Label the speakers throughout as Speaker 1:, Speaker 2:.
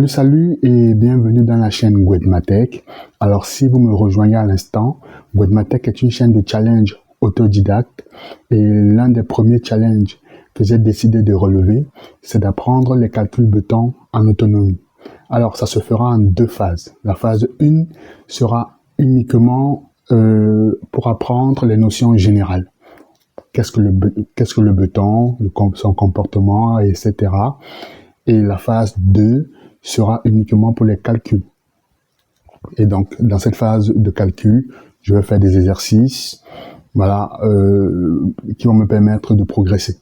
Speaker 1: Salut et bienvenue dans la chaîne Gwedmatech. Alors si vous me rejoignez à l'instant, Gwedmatech est une chaîne de challenge autodidacte et l'un des premiers challenges que j'ai décidé de relever, c'est d'apprendre les calculs de temps en autonomie. Alors ça se fera en deux phases. La phase 1 sera uniquement pour apprendre les notions générales. Qu'est-ce que le beton, son comportement, etc. Et la phase 2 sera uniquement pour les calculs. Et donc, dans cette phase de calcul, je vais faire des exercices, voilà, qui vont me permettre de progresser.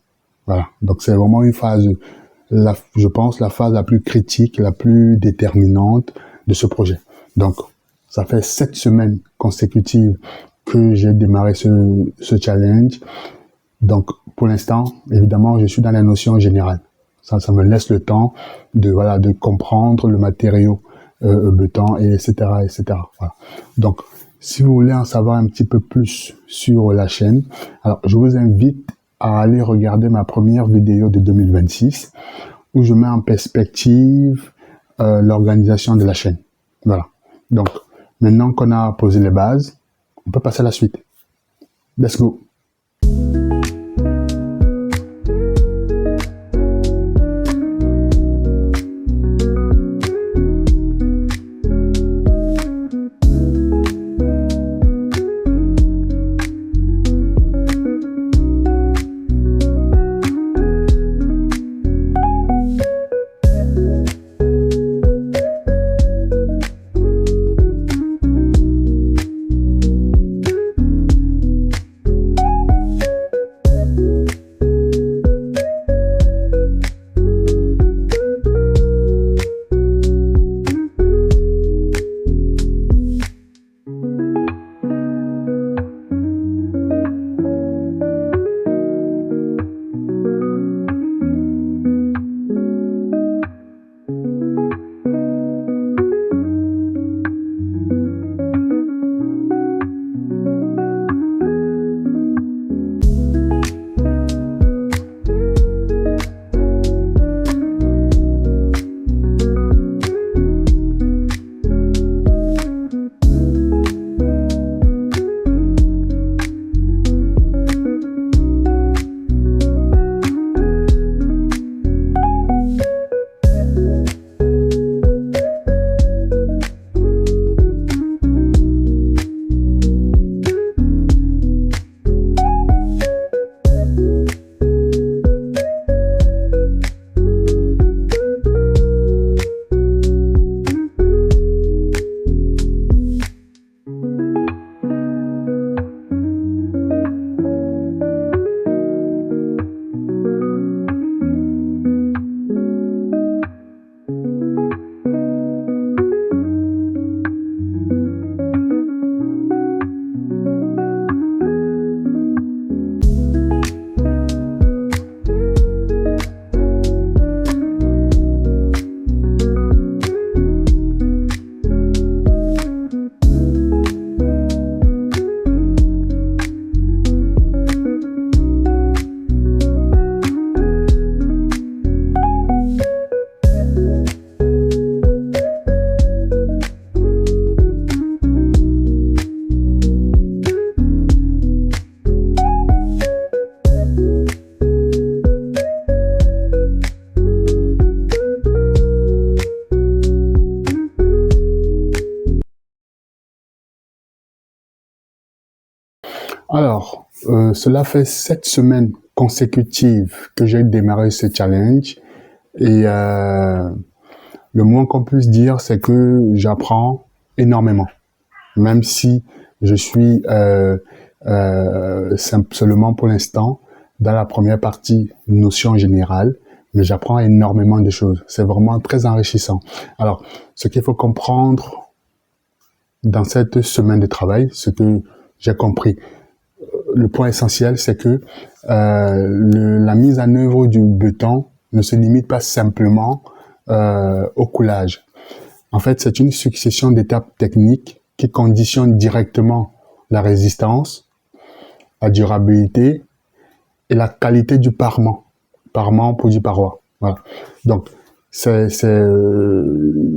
Speaker 1: Voilà. Donc, c'est vraiment une phase, je pense, la phase la plus critique, la plus déterminante de ce projet. Donc, ça fait 7 semaines consécutives que j'ai démarré ce challenge. Donc, pour l'instant, évidemment, je suis dans la notion générale. Ça me laisse le temps de comprendre le matériau béton, et etc., etc. Voilà. Donc, si vous voulez en savoir un petit peu plus sur la chaîne, alors je vous invite à aller regarder ma première vidéo de 2026 où je mets en perspective l'organisation de la chaîne. Voilà. Donc, maintenant qu'on a posé les bases, on peut passer à la suite. Let's go. Alors, cela fait 7 semaines consécutives que j'ai démarré ce challenge et le moins qu'on puisse dire, c'est que j'apprends énormément, même si je suis seulement pour l'instant dans la première partie notion générale, mais j'apprends énormément de choses. C'est vraiment très enrichissant. Alors, ce qu'il faut comprendre dans cette semaine de travail, ce que j'ai compris, le point essentiel, c'est que la mise en œuvre du béton ne se limite pas simplement au coulage. En fait, c'est une succession d'étapes techniques qui conditionnent directement la résistance, la durabilité et la qualité du parement pour du paroi. Voilà. Donc, C'est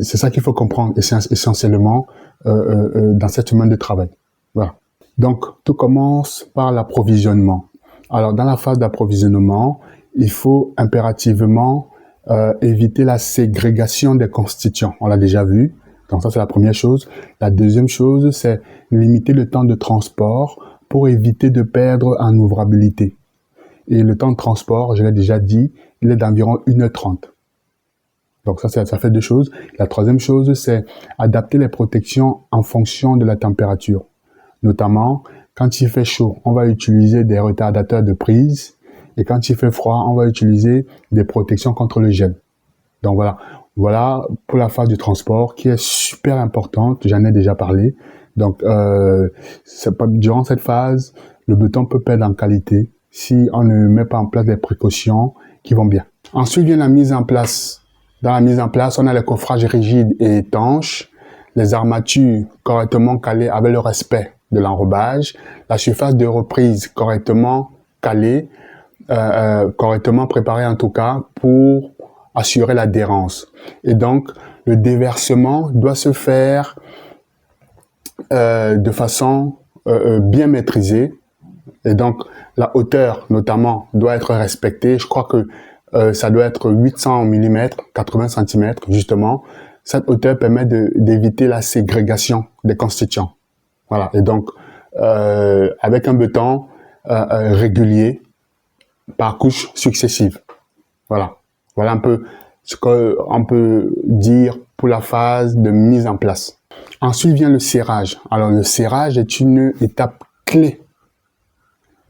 Speaker 1: ça qu'il faut comprendre essentiellement dans cette semaine de travail. Voilà. Donc, tout commence par l'approvisionnement. Alors, dans la phase d'approvisionnement, il faut impérativement éviter la ségrégation des constituants. On l'a déjà vu. Donc, ça, c'est la première chose. La deuxième chose, c'est limiter le temps de transport pour éviter de perdre en ouvrabilité. Et le temps de transport, je l'ai déjà dit, il est d'environ 1h30. Donc ça fait deux choses. La troisième chose, c'est adapter les protections en fonction de la température. Notamment, quand il fait chaud, on va utiliser des retardateurs de prise. Et quand il fait froid, on va utiliser des protections contre le gel. Donc voilà pour la phase du transport qui est super importante. J'en ai déjà parlé. Donc durant cette phase, le béton peut perdre en qualité si on ne met pas en place les précautions qui vont bien. Ensuite vient la mise en place. Dans la mise en place, on a les coffrages rigides et étanches, les armatures correctement calées avec le respect de l'enrobage, la surface de reprise correctement calée, correctement préparée en tout cas pour assurer l'adhérence. Et donc, le déversement doit se faire de façon bien maîtrisée. Et donc, la hauteur, notamment, doit être respectée. Je crois que ça doit être 800 mm, 80 cm, justement. Cette hauteur permet d'éviter la ségrégation des constituants. Voilà. Et donc, avec un béton régulier, par couches successives. Voilà. Voilà un peu ce qu'on peut dire pour la phase de mise en place. Ensuite vient le serrage. Alors, le serrage est une étape clé,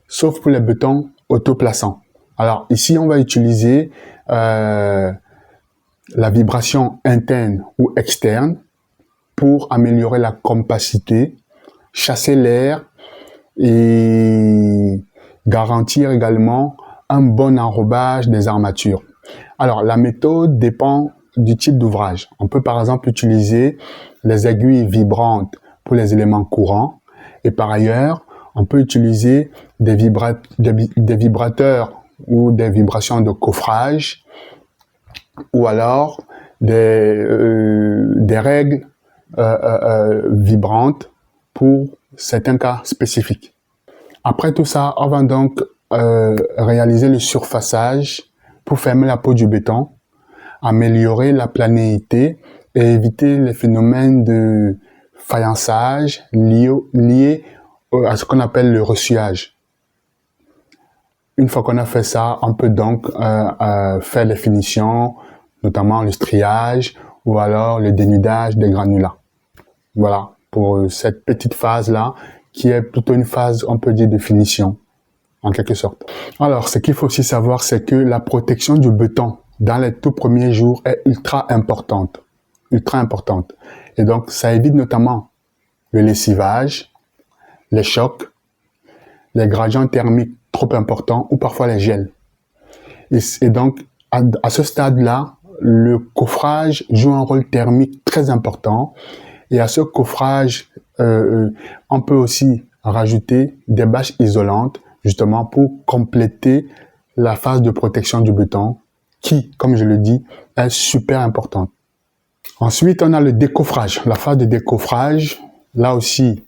Speaker 1: sauf pour les bétons autoplaçants. Alors, ici, on va utiliser la vibration interne ou externe pour améliorer la compacité, chasser l'air et garantir également un bon enrobage des armatures. Alors, la méthode dépend du type d'ouvrage. On peut par exemple utiliser les aiguilles vibrantes pour les éléments courants et par ailleurs, on peut utiliser des vibrateurs ou des vibrations de coffrage ou alors des règles vibrantes pour certains cas spécifiques. Après tout ça, on va donc réaliser le surfaçage pour fermer la peau du béton, améliorer la planéité et éviter les phénomènes de faïençage liés à ce qu'on appelle le ressuyage. Une fois qu'on a fait ça, on peut donc faire les finitions, notamment le striage ou alors le dénudage des granulats. Voilà, pour cette petite phase-là, qui est plutôt une phase, on peut dire, de finition, en quelque sorte. Alors, ce qu'il faut aussi savoir, c'est que la protection du béton dans les tout premiers jours est ultra importante. Et donc, ça évite notamment le lessivage, les chocs, les gradients thermiques trop importants ou parfois les gels. Et donc, à ce stade-là, le coffrage joue un rôle thermique très important. Et à ce coffrage, on peut aussi rajouter des bâches isolantes, justement pour compléter la phase de protection du béton, qui, comme je le dis, est super importante. Ensuite, on a le décoffrage. La phase de décoffrage, là aussi,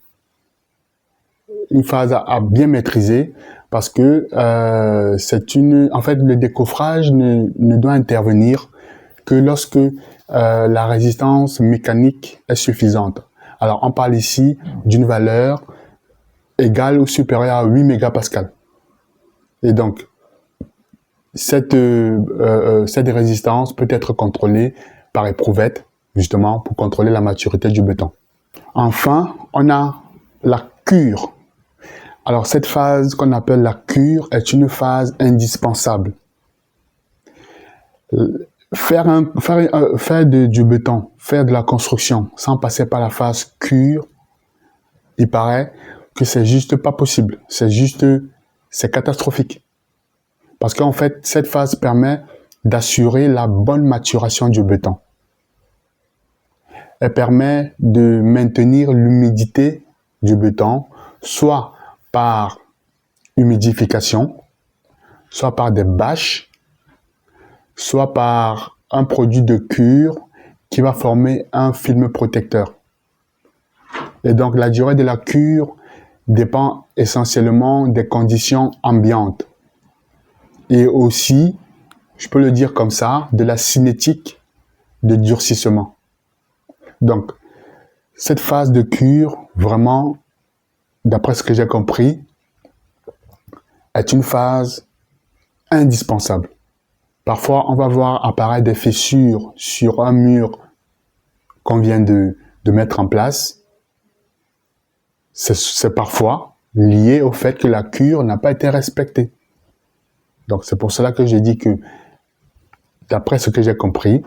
Speaker 1: une phase à bien maîtriser parce que en fait, le décoffrage ne doit intervenir que lorsque la résistance mécanique est suffisante. Alors, on parle ici d'une valeur égale ou supérieure à 8 mégapascales. Et donc, cette résistance peut être contrôlée par éprouvette, justement, pour contrôler la maturité du béton. Enfin, on a la cure. Alors, cette phase qu'on appelle la cure est une phase indispensable. Faire du béton, faire de la construction sans passer par la phase cure, il paraît que c'est juste pas possible. C'est catastrophique. Parce qu'en fait, cette phase permet d'assurer la bonne maturation du béton. Elle permet de maintenir l'humidité du béton, soit par humidification, soit par des bâches, soit par un produit de cure qui va former un film protecteur. Et donc, la durée de la cure dépend essentiellement des conditions ambiantes. Et aussi, je peux le dire comme ça, de la cinétique de durcissement. Donc, cette phase de cure, vraiment, d'après ce que j'ai compris, est une phase indispensable. Parfois, on va voir apparaître des fissures sur un mur qu'on vient de mettre en place. C'est parfois lié au fait que la cure n'a pas été respectée. Donc, c'est pour cela que j'ai dit que, d'après ce que j'ai compris,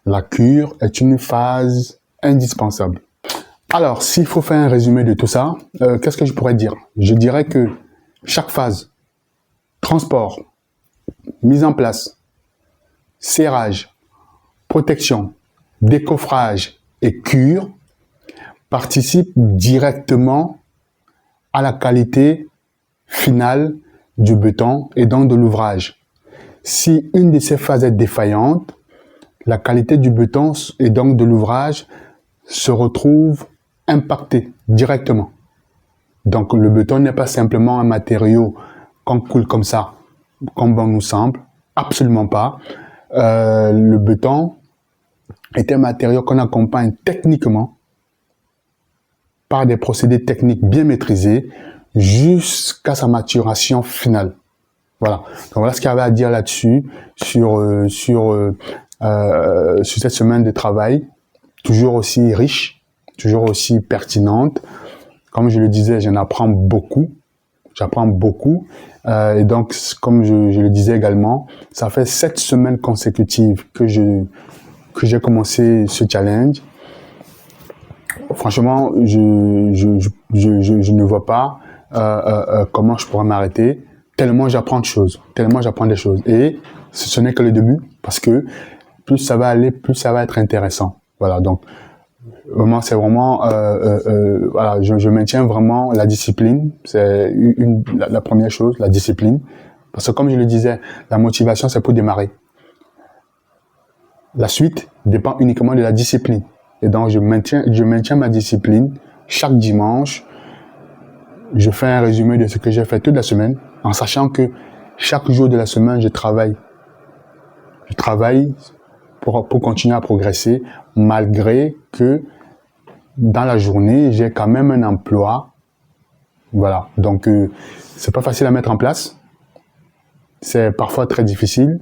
Speaker 1: la cure est une phase indispensable. Alors, s'il faut faire un résumé de tout ça, qu'est-ce que je pourrais dire? Je dirais que chaque phase, transport, mise en place, serrage, protection, décoffrage et cure, participent directement à la qualité finale du béton et donc de l'ouvrage. Si une de ces phases est défaillante, la qualité du béton et donc de l'ouvrage se retrouve impactée directement. Donc le béton n'est pas simplement un matériau qu'on coule comme ça, comme bon nous semble, absolument pas. Le béton est un matériau qu'on accompagne techniquement par des procédés techniques bien maîtrisés jusqu'à sa maturation finale. Voilà. Donc voilà ce qu'il y avait à dire là-dessus, sur cette semaine de travail, toujours aussi riche, toujours aussi pertinente. Comme je le disais, j'en apprends beaucoup. J'apprends beaucoup. Et donc, comme je le disais également, ça fait 7 semaines consécutives que j'ai commencé ce challenge. Franchement, je ne vois pas comment je pourrais m'arrêter, tellement j'apprends des choses. Et ce n'est que le début, parce que plus ça va aller, plus ça va être intéressant. Voilà, donc vraiment, c'est vraiment, voilà, je maintiens vraiment la discipline. C'est la première chose, la discipline. Parce que comme je le disais, la motivation, c'est pour démarrer. La suite dépend uniquement de la discipline. Et donc, je maintiens ma discipline. Chaque dimanche, je fais un résumé de ce que j'ai fait toute la semaine, en sachant que chaque jour de la semaine, je travaille. Je travaille pour continuer à progresser, malgré que dans la journée, j'ai quand même un emploi. Voilà. Donc, c'est pas facile à mettre en place. C'est parfois très difficile.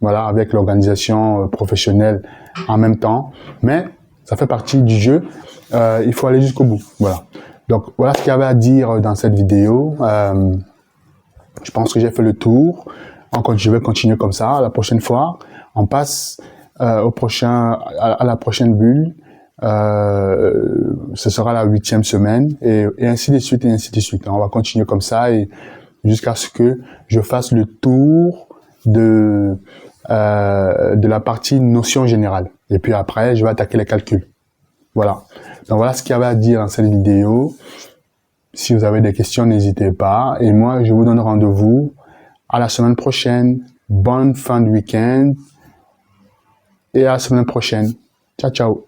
Speaker 1: Voilà, avec l'organisation professionnelle en même temps. Mais ça fait partie du jeu. Il faut aller jusqu'au bout. Voilà. Donc, voilà ce qu'il y avait à dire dans cette vidéo. Je pense que j'ai fait le tour. Je vais continuer comme ça. La prochaine fois, on passe à la prochaine bulle. Ce sera la 8e semaine et ainsi de suite et ainsi de suite. On va continuer comme ça et jusqu'à ce que je fasse le tour de la partie notion générale. Et puis après, je vais attaquer les calculs. Voilà. Donc voilà ce qu'il y avait à dire dans cette vidéo. Si vous avez des questions, n'hésitez pas. Et moi, je vous donne rendez-vous à la semaine prochaine. Bonne fin de week-end. Et à la semaine prochaine. Ciao, ciao.